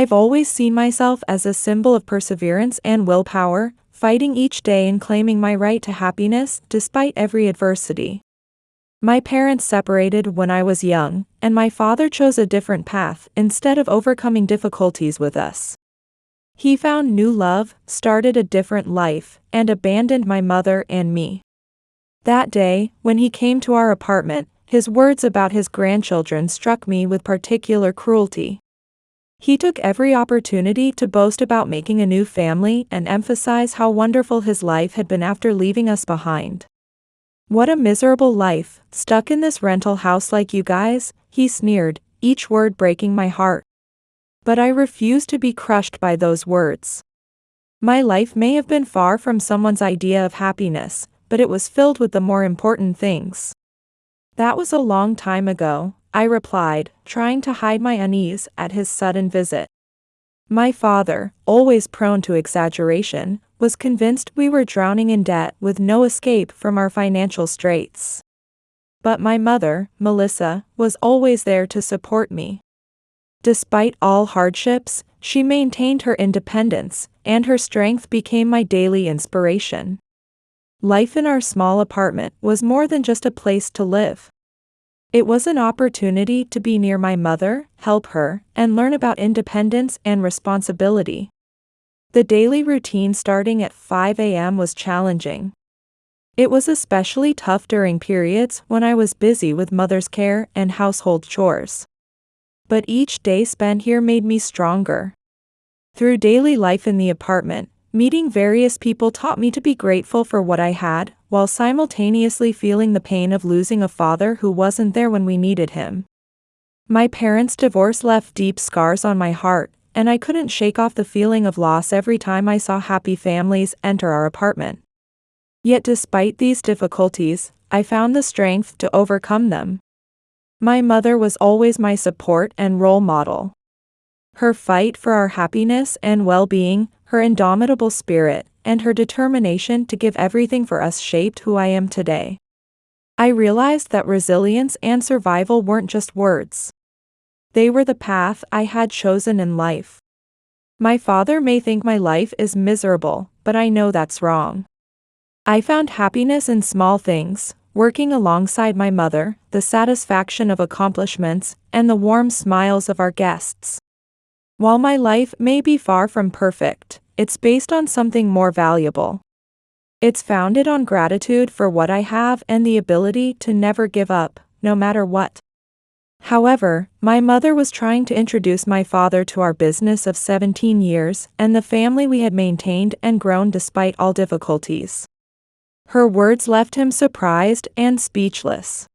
I've always seen myself as a symbol of perseverance and willpower, fighting each day and claiming my right to happiness despite every adversity. My parents separated when I was young, and my father chose a different path instead of overcoming difficulties with us. He found new love, started a different life, and abandoned my mother and me. That day, when he came to our apartment, his words about his grandchildren struck me with particular cruelty. He took every opportunity to boast about making a new family and emphasize how wonderful his life had been after leaving us behind. "What a miserable life, stuck in this rental house like you guys," he sneered, each word breaking my heart. But I refused to be crushed by those words. My life may have been far from someone's idea of happiness, but it was filled with the more important things. "That was a long time ago," I replied, trying to hide my unease at his sudden visit. My father, always prone to exaggeration, was convinced we were drowning in debt with no escape from our financial straits. But my mother, Melissa, was always there to support me. Despite all hardships, she maintained her independence, and her strength became my daily inspiration. Life in our small apartment was more than just a place to live. It was an opportunity to be near my mother, help her, and learn about independence and responsibility. The daily routine starting at 5 a.m. was challenging. It was especially tough during periods when I was busy with mother's care and household chores. But each day spent here made me stronger. Through daily life in the apartment, meeting various people taught me to be grateful for what I had, while simultaneously feeling the pain of losing a father who wasn't there when we needed him. My parents' divorce left deep scars on my heart, and I couldn't shake off the feeling of loss every time I saw happy families enter our apartment. Yet despite these difficulties, I found the strength to overcome them. My mother was always my support and role model. Her fight for our happiness and well-being, her indomitable spirit, and her determination to give everything for us shaped who I am today. I realized that resilience and survival weren't just words. They were the path I had chosen in life. My father may think my life is miserable, but I know that's wrong. I found happiness in small things, working alongside my mother, the satisfaction of accomplishments, and the warm smiles of our guests. While my life may be far from perfect, it's based on something more valuable. It's founded on gratitude for what I have and the ability to never give up, no matter what. However, my mother was trying to introduce my father to our business of 17 years and the family we had maintained and grown despite all difficulties. Her words left him surprised and speechless.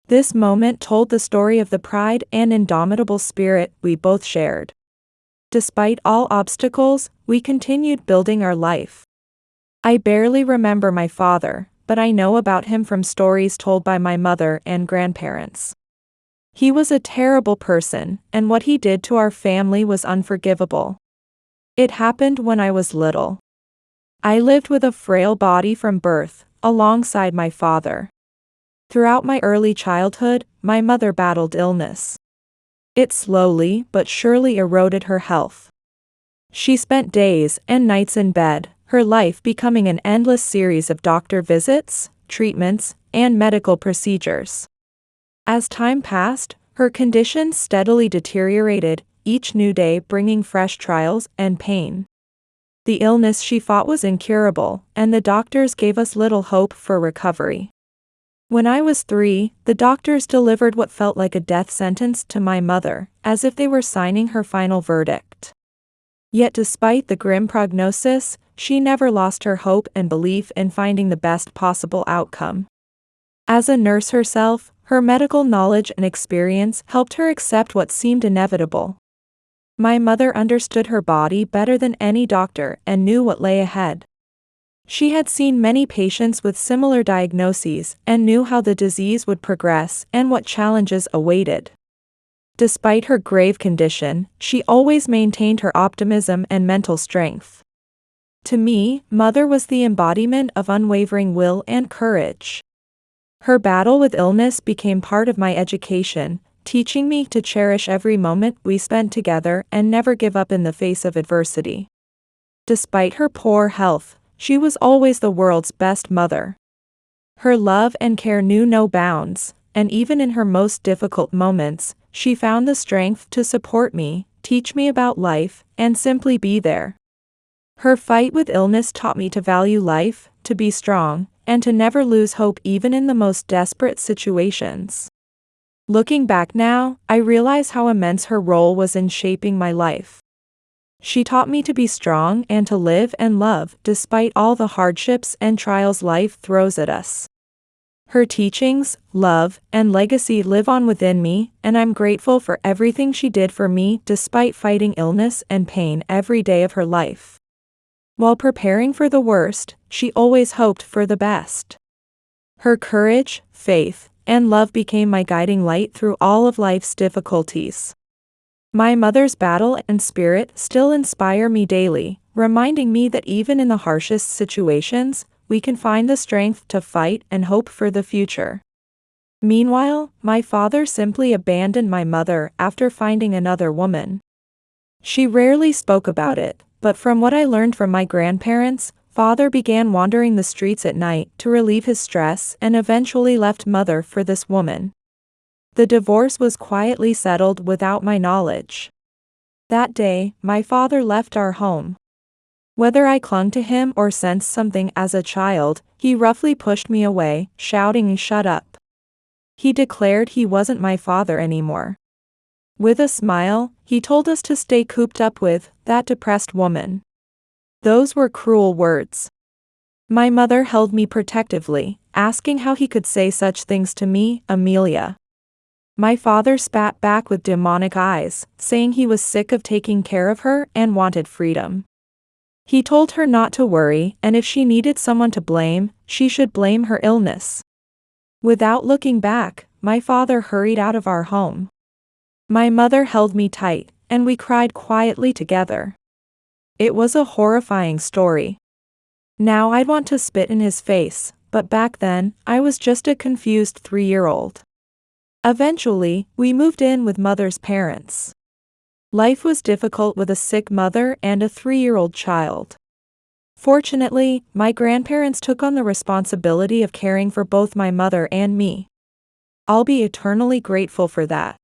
This moment told the story of the pride and indomitable spirit we both shared. Despite all obstacles, we continued building our life. I barely remember my father, but I know about him from stories told by my mother and grandparents. He was a terrible person, and what he did to our family was unforgivable. It happened when I was little. I lived with a frail body from birth, alongside my father. Throughout my early childhood, my mother battled illness. It slowly but surely eroded her health. She spent days and nights in bed, her life becoming an endless series of doctor visits, treatments, and medical procedures. As time passed, her condition steadily deteriorated, each new day bringing fresh trials and pain. The illness she fought was incurable, and the doctors gave us little hope for recovery. When I was 3, the doctors delivered what felt like a death sentence to my mother, as if they were signing her final verdict. Yet despite the grim prognosis, she never lost her hope and belief in finding the best possible outcome. As a nurse herself, her medical knowledge and experience helped her accept what seemed inevitable. My mother understood her body better than any doctor and knew what lay ahead. She had seen many patients with similar diagnoses and knew how the disease would progress and what challenges awaited. Despite her grave condition, she always maintained her optimism and mental strength. To me, Mother was the embodiment of unwavering will and courage. Her battle with illness became part of my education, teaching me to cherish every moment we spent together and never give up in the face of adversity. Despite her poor health, she was always the world's best mother. Her love and care knew no bounds, and even in her most difficult moments, she found the strength to support me, teach me about life, and simply be there. Her fight with illness taught me to value life, to be strong, and to never lose hope even in the most desperate situations. Looking back now, I realize how immense her role was in shaping my life. She taught me to be strong and to live and love despite all the hardships and trials life throws at us. Her teachings, love, and legacy live on within me, and I'm grateful for everything she did for me despite fighting illness and pain every day of her life. While preparing for the worst, she always hoped for the best. Her courage, faith, and love became my guiding light through all of life's difficulties. My mother's battle and spirit still inspire me daily, reminding me that even in the harshest situations, we can find the strength to fight and hope for the future. Meanwhile, my father simply abandoned my mother after finding another woman. She rarely spoke about it, but from what I learned from my grandparents, father began wandering the streets at night to relieve his stress and eventually left mother for this woman. The divorce was quietly settled without my knowledge. That day, my father left our home. Whether I clung to him or sensed something as a child, he roughly pushed me away, shouting, "Shut up." He declared he wasn't my father anymore. With a smile, he told us to stay cooped up with that depressed woman. Those were cruel words. My mother held me protectively, asking how he could say such things to me, Amelia. My father spat back with demonic eyes, saying he was sick of taking care of her and wanted freedom. He told her not to worry, and if she needed someone to blame, she should blame her illness. Without looking back, my father hurried out of our home. My mother held me tight, and we cried quietly together. It was a horrifying story. Now I'd want to spit in his face, but back then, I was just a confused 3-year-old. Eventually, we moved in with mother's parents. Life was difficult with a sick mother and a 3-year-old child. Fortunately, my grandparents took on the responsibility of caring for both my mother and me. I'll be eternally grateful for that.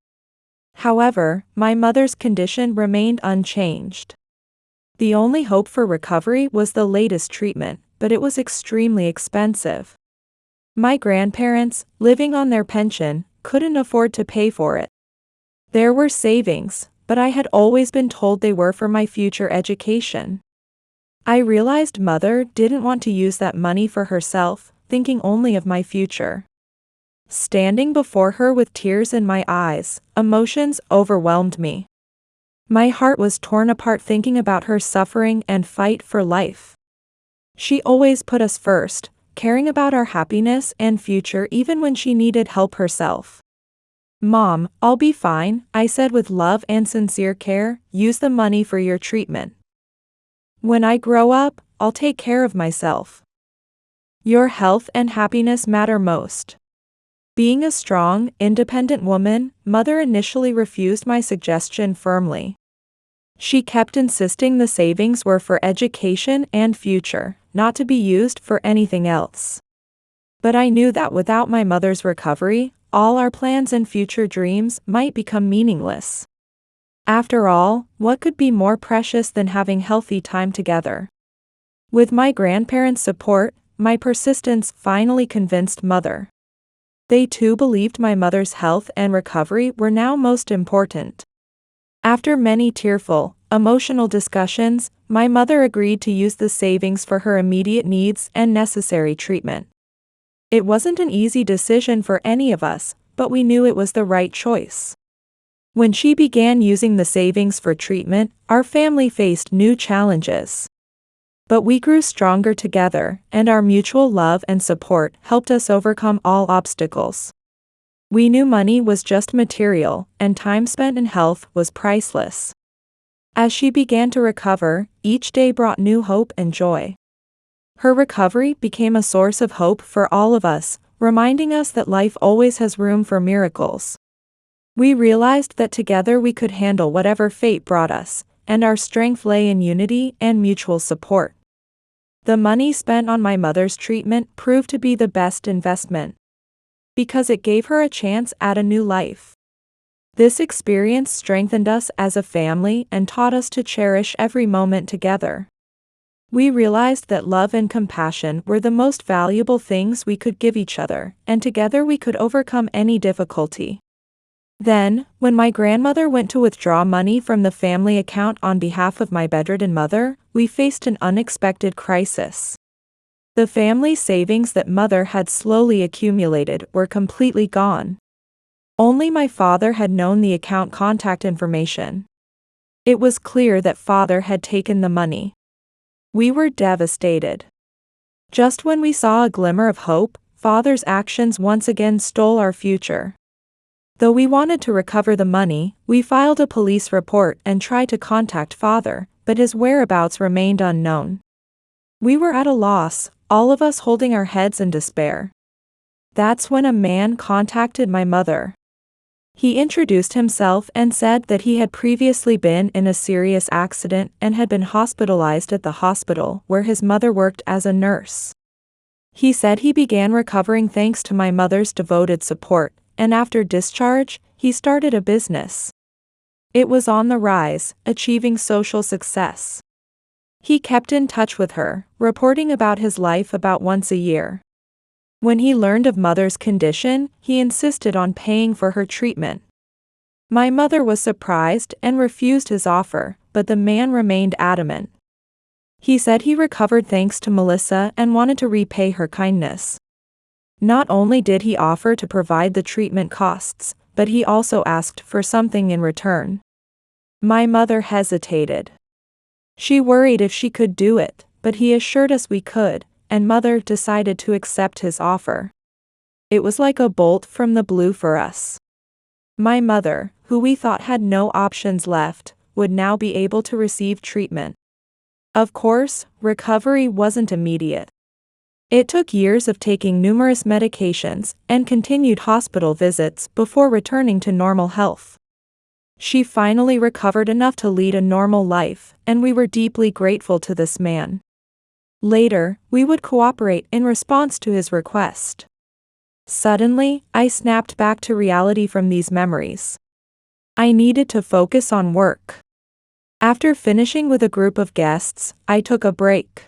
However, my mother's condition remained unchanged. The only hope for recovery was the latest treatment, but it was extremely expensive. My grandparents, living on their pension, couldn't afford to pay for it. There were savings, but I had always been told they were for my future education. I realized mother didn't want to use that money for herself, thinking only of my future. Standing before her with tears in my eyes, emotions overwhelmed me. My heart was torn apart thinking about her suffering and fight for life. She always put us first, caring about our happiness and future even when she needed help herself. "Mom, I'll be fine," I said with love and sincere care. "Use the money for your treatment. When I grow up, I'll take care of myself. Your health and happiness matter most." Being a strong, independent woman, mother initially refused my suggestion firmly. She kept insisting the savings were for education and future, not to be used for anything else. But I knew that without my mother's recovery, all our plans and future dreams might become meaningless. After all, what could be more precious than having healthy time together? With my grandparents' support, my persistence finally convinced mother. They too believed my mother's health and recovery were now most important. After many tearful, emotional discussions, my mother agreed to use the savings for her immediate needs and necessary treatment. It wasn't an easy decision for any of us, but we knew it was the right choice. When she began using the savings for treatment, our family faced new challenges. But we grew stronger together, and our mutual love and support helped us overcome all obstacles. We knew money was just material, and time spent in health was priceless. As she began to recover, each day brought new hope and joy. Her recovery became a source of hope for all of us, reminding us that life always has room for miracles. We realized that together we could handle whatever fate brought us, and our strength lay in unity and mutual support. The money spent on my mother's treatment proved to be the best investment, because it gave her a chance at a new life. This experience strengthened us as a family and taught us to cherish every moment together. We realized that love and compassion were the most valuable things we could give each other, and together we could overcome any difficulty. Then, when my grandmother went to withdraw money from the family account on behalf of my bedridden mother, we faced an unexpected crisis. The family savings that mother had slowly accumulated were completely gone. Only my father had known the account contact information. It was clear that father had taken the money. We were devastated. Just when we saw a glimmer of hope, father's actions once again stole our future. Though we wanted to recover the money, we filed a police report and tried to contact father, but his whereabouts remained unknown. We were at a loss, all of us holding our heads in despair. That's when a man contacted my mother. He introduced himself and said that he had previously been in a serious accident and had been hospitalized at the hospital where his mother worked as a nurse. He said he began recovering thanks to my mother's devoted support, and after discharge, he started a business. It was on the rise, achieving social success. He kept in touch with her, reporting about his life about once a year. When he learned of mother's condition, he insisted on paying for her treatment. My mother was surprised and refused his offer, but the man remained adamant. He said he recovered thanks to Melissa and wanted to repay her kindness. Not only did he offer to provide the treatment costs, but he also asked for something in return. My mother hesitated. She worried if she could do it, but he assured us we could, and mother decided to accept his offer. It was like a bolt from the blue for us. My mother, who we thought had no options left, would now be able to receive treatment. Of course, recovery wasn't immediate. It took years of taking numerous medications and continued hospital visits before returning to normal health. She finally recovered enough to lead a normal life, and we were deeply grateful to this man. Later, we would cooperate in response to his request. Suddenly, I snapped back to reality from these memories. I needed to focus on work. After finishing with a group of guests, I took a break.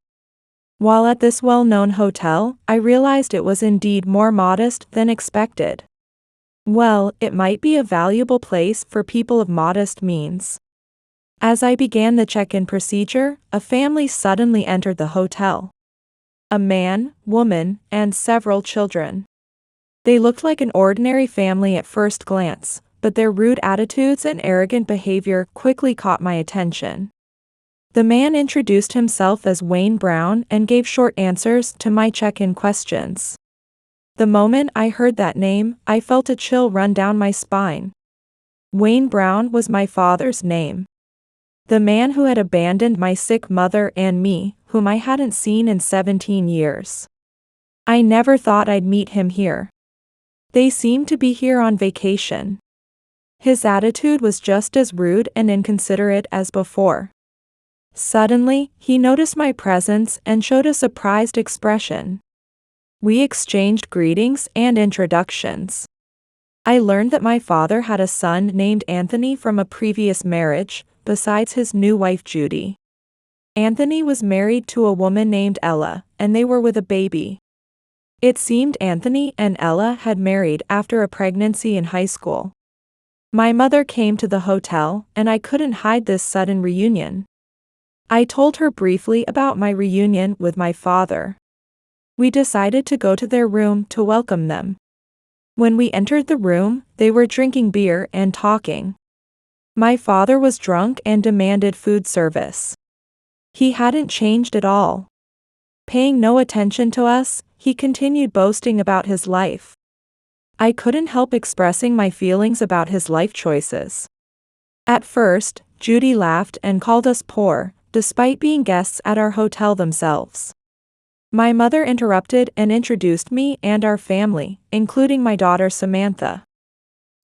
While at this well-known hotel, I realized it was indeed more modest than expected. Well, it might be a valuable place for people of modest means. As I began the check-in procedure, a family suddenly entered the hotel. A man, woman, and several children. They looked like an ordinary family at first glance, but their rude attitudes and arrogant behavior quickly caught my attention. The man introduced himself as Wayne Brown and gave short answers to my check-in questions. The moment I heard that name, I felt a chill run down my spine. Wayne Brown was my father's name. The man who had abandoned my sick mother and me, whom I hadn't seen in 17 years. I never thought I'd meet him here. They seemed to be here on vacation. His attitude was just as rude and inconsiderate as before. Suddenly, he noticed my presence and showed a surprised expression. We exchanged greetings and introductions. I learned that my father had a son named Anthony from a previous marriage, besides his new wife Judy. Anthony was married to a woman named Ella, and they were with a baby. It seemed Anthony and Ella had married after a pregnancy in high school. My mother came to the hotel, and I couldn't hide this sudden reunion. I told her briefly about my reunion with my father. We decided to go to their room to welcome them. When we entered the room, they were drinking beer and talking. My father was drunk and demanded food service. He hadn't changed at all. Paying no attention to us, he continued boasting about his life. I couldn't help expressing my feelings about his life choices. At first, Judy laughed and called us poor, despite being guests at our hotel themselves. My mother interrupted and introduced me and our family, including my daughter Samantha.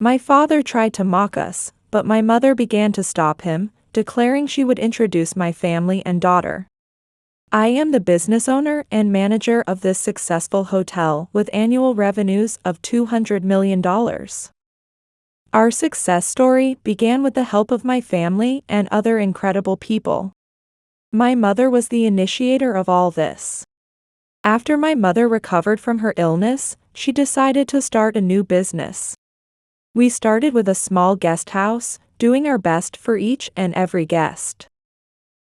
My father tried to mock us, but my mother began to stop him, declaring she would introduce my family and daughter. I am the business owner and manager of this successful hotel with annual revenues of $200 million. Our success story began with the help of my family and other incredible people. My mother was the initiator of all this. After my mother recovered from her illness, she decided to start a new business. We started with a small guest house, doing our best for each and every guest.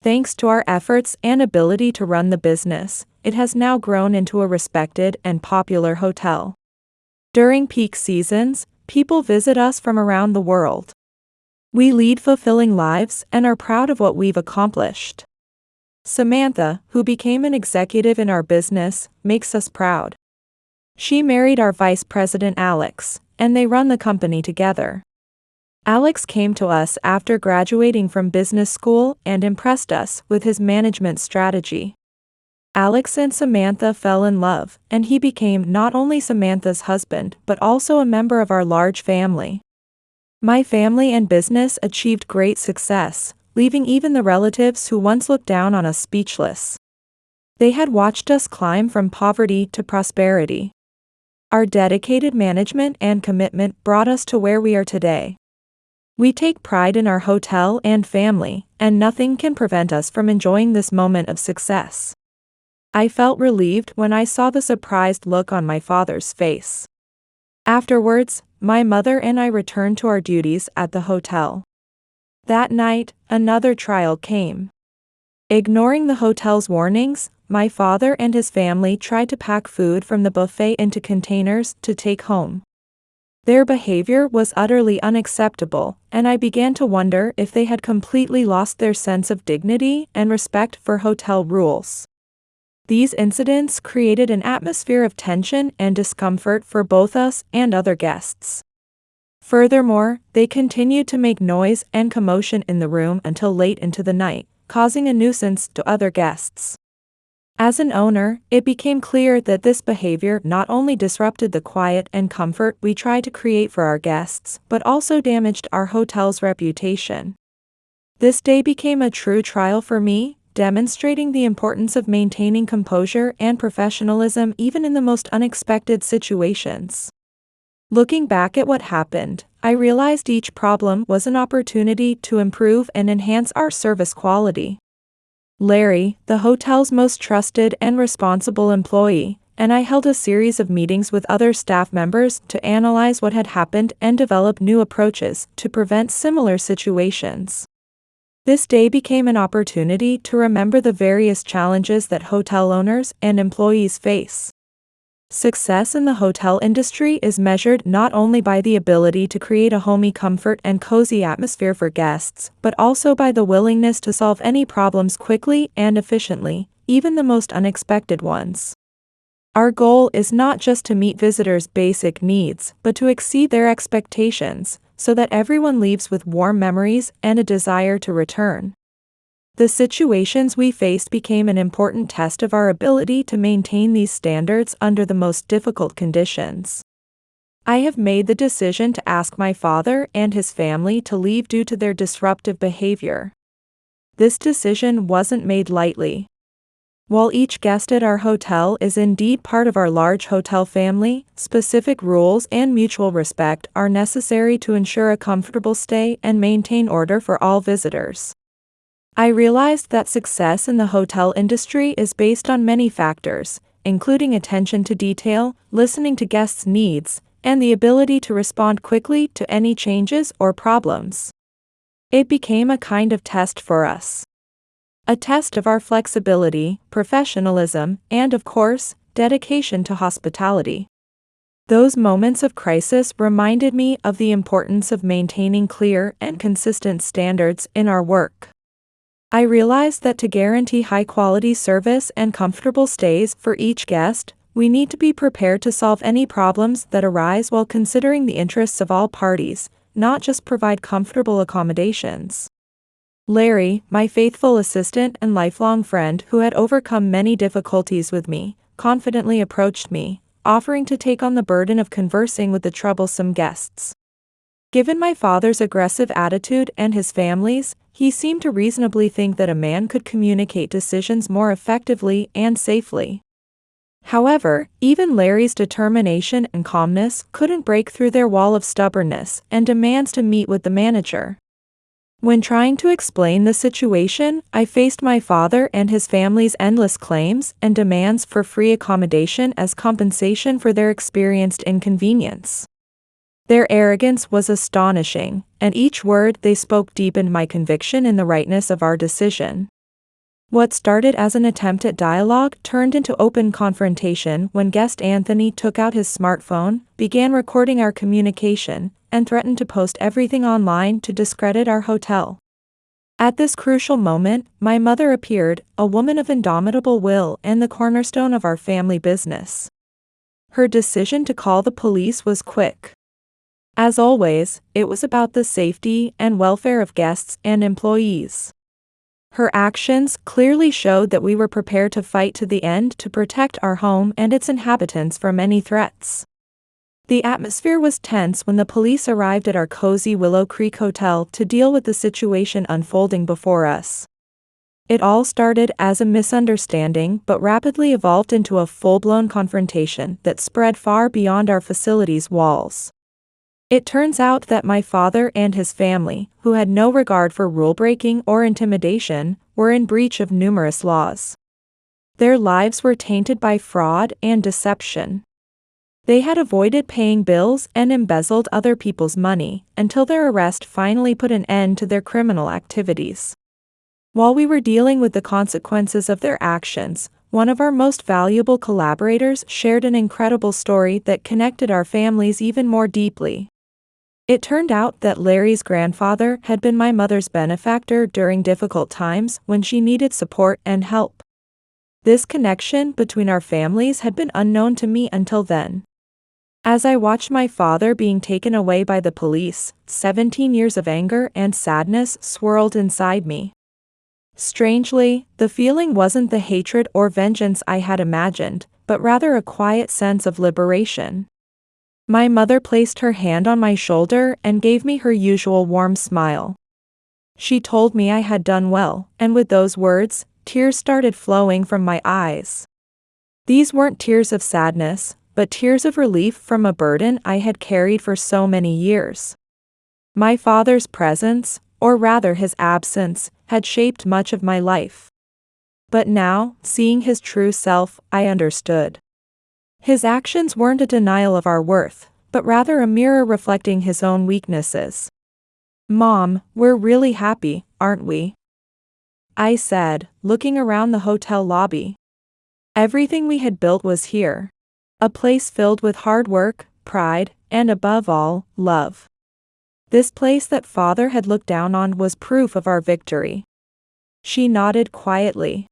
Thanks to our efforts and ability to run the business, it has now grown into a respected and popular hotel. During peak seasons, people visit us from around the world. We lead fulfilling lives and are proud of what we've accomplished. Samantha, who became an executive in our business, makes us proud. She married our vice president Alex, and they run the company together. Alex came to us after graduating from business school and impressed us with his management strategy. Alex and Samantha fell in love, and he became not only Samantha's husband but also a member of our large family. My family and business achieved great success, leaving even the relatives who once looked down on us speechless. They had watched us climb from poverty to prosperity. Our dedicated management and commitment brought us to where we are today. We take pride in our hotel and family, and nothing can prevent us from enjoying this moment of success. I felt relieved when I saw the surprised look on my father's face. Afterwards, my mother and I returned to our duties at the hotel. That night, another trial came. Ignoring the hotel's warnings, my father and his family tried to pack food from the buffet into containers to take home. Their behavior was utterly unacceptable, and I began to wonder if they had completely lost their sense of dignity and respect for hotel rules. These incidents created an atmosphere of tension and discomfort for both us and other guests. Furthermore, they continued to make noise and commotion in the room until late into the night, causing a nuisance to other guests. As an owner, it became clear that this behavior not only disrupted the quiet and comfort we tried to create for our guests, but also damaged our hotel's reputation. This day became a true trial for me, demonstrating the importance of maintaining composure and professionalism even in the most unexpected situations. Looking back at what happened, I realized each problem was an opportunity to improve and enhance our service quality. Larry, the hotel's most trusted and responsible employee, and I held a series of meetings with other staff members to analyze what had happened and develop new approaches to prevent similar situations. This day became an opportunity to remember the various challenges that hotel owners and employees face. Success in the hotel industry is measured not only by the ability to create a homey comfort and cozy atmosphere for guests, but also by the willingness to solve any problems quickly and efficiently, even the most unexpected ones. Our goal is not just to meet visitors' basic needs, but to exceed their expectations, so that everyone leaves with warm memories and a desire to return. The situations we faced became an important test of our ability to maintain these standards under the most difficult conditions. I have made the decision to ask my father and his family to leave due to their disruptive behavior. This decision wasn't made lightly. While each guest at our hotel is indeed part of our large hotel family, specific rules and mutual respect are necessary to ensure a comfortable stay and maintain order for all visitors. I realized that success in the hotel industry is based on many factors, including attention to detail, listening to guests' needs, and the ability to respond quickly to any changes or problems. It became a kind of test for us. A test of our flexibility, professionalism, and of course, dedication to hospitality. Those moments of crisis reminded me of the importance of maintaining clear and consistent standards in our work. I realized that to guarantee high-quality service and comfortable stays for each guest, we need to be prepared to solve any problems that arise while considering the interests of all parties, not just provide comfortable accommodations. Larry, my faithful assistant and lifelong friend who had overcome many difficulties with me, confidently approached me, offering to take on the burden of conversing with the troublesome guests. Given my father's aggressive attitude and his family's, he seemed to reasonably think that a man could communicate decisions more effectively and safely. However, even Larry's determination and calmness couldn't break through their wall of stubbornness and demands to meet with the manager. When trying to explain the situation, I faced my father and his family's endless claims and demands for free accommodation as compensation for their experienced inconvenience. Their arrogance was astonishing, and each word they spoke deepened my conviction in the rightness of our decision. What started as an attempt at dialogue turned into open confrontation when guest Anthony took out his smartphone, began recording our communication, and threatened to post everything online to discredit our hotel. At this crucial moment, my mother appeared, a woman of indomitable will and the cornerstone of our family business. Her decision to call the police was quick. As always, it was about the safety and welfare of guests and employees. Her actions clearly showed that we were prepared to fight to the end to protect our home and its inhabitants from any threats. The atmosphere was tense when the police arrived at our cozy Willow Creek Hotel to deal with the situation unfolding before us. It all started as a misunderstanding but rapidly evolved into a full-blown confrontation that spread far beyond our facility's walls. It turns out that my father and his family, who had no regard for rule-breaking or intimidation, were in breach of numerous laws. Their lives were tainted by fraud and deception. They had avoided paying bills and embezzled other people's money until their arrest finally put an end to their criminal activities. While we were dealing with the consequences of their actions, one of our most valuable collaborators shared an incredible story that connected our families even more deeply. It turned out that Larry's grandfather had been my mother's benefactor during difficult times when she needed support and help. This connection between our families had been unknown to me until then. As I watched my father being taken away by the police, 17 years of anger and sadness swirled inside me. Strangely, the feeling wasn't the hatred or vengeance I had imagined, but rather a quiet sense of liberation. My mother placed her hand on my shoulder and gave me her usual warm smile. She told me I had done well, and with those words, tears started flowing from my eyes. These weren't tears of sadness, but tears of relief from a burden I had carried for so many years. My father's presence, or rather his absence, had shaped much of my life. But now, seeing his true self, I understood. His actions weren't a denial of our worth, but rather a mirror reflecting his own weaknesses. "Mom, we're really happy, aren't we?" I said, looking around the hotel lobby. Everything we had built was here. A place filled with hard work, pride, and above all, love. This place that Father had looked down on was proof of our victory. She nodded quietly.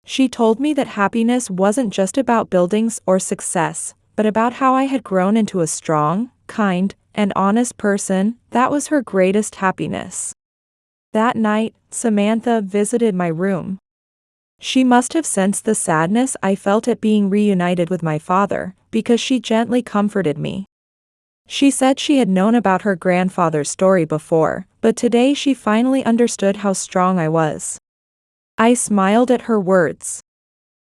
She told me that happiness wasn't just about buildings or success, but about how I had grown into a strong, kind, and honest person. That was her greatest happiness. That night, Samantha visited my room. She must have sensed the sadness I felt at being reunited with my father, because she gently comforted me. She said she had known about her grandfather's story before, but today she finally understood how strong I was. I smiled at her words.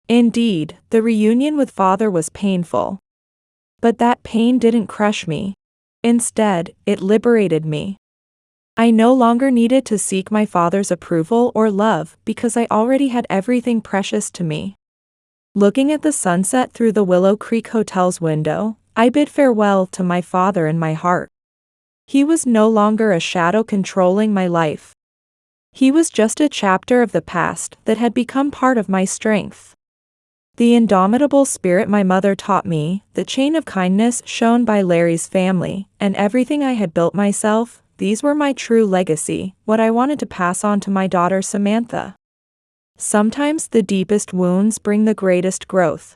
Indeed, the reunion with Father was painful. But that pain didn't crush me. Instead, it liberated me. I no longer needed to seek my father's approval or love because I already had everything precious to me. Looking at the sunset through the Willow Creek Hotel's window, I bid farewell to my father in my heart. He was no longer a shadow controlling my life. He was just a chapter of the past that had become part of my strength. The indomitable spirit my mother taught me, the chain of kindness shown by Larry's family, and everything I had built myself, these were my true legacy, what I wanted to pass on to my daughter Samantha. Sometimes the deepest wounds bring the greatest growth.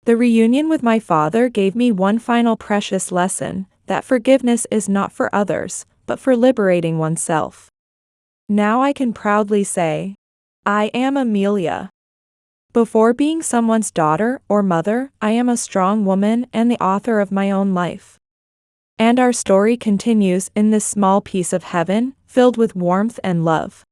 The reunion with my father gave me one final precious lesson, that forgiveness is not for others, but for liberating oneself. Now I can proudly say, I am Amelia. Before being someone's daughter or mother, I am a strong woman and the author of my own life. And our story continues in this small piece of heaven, filled with warmth and love.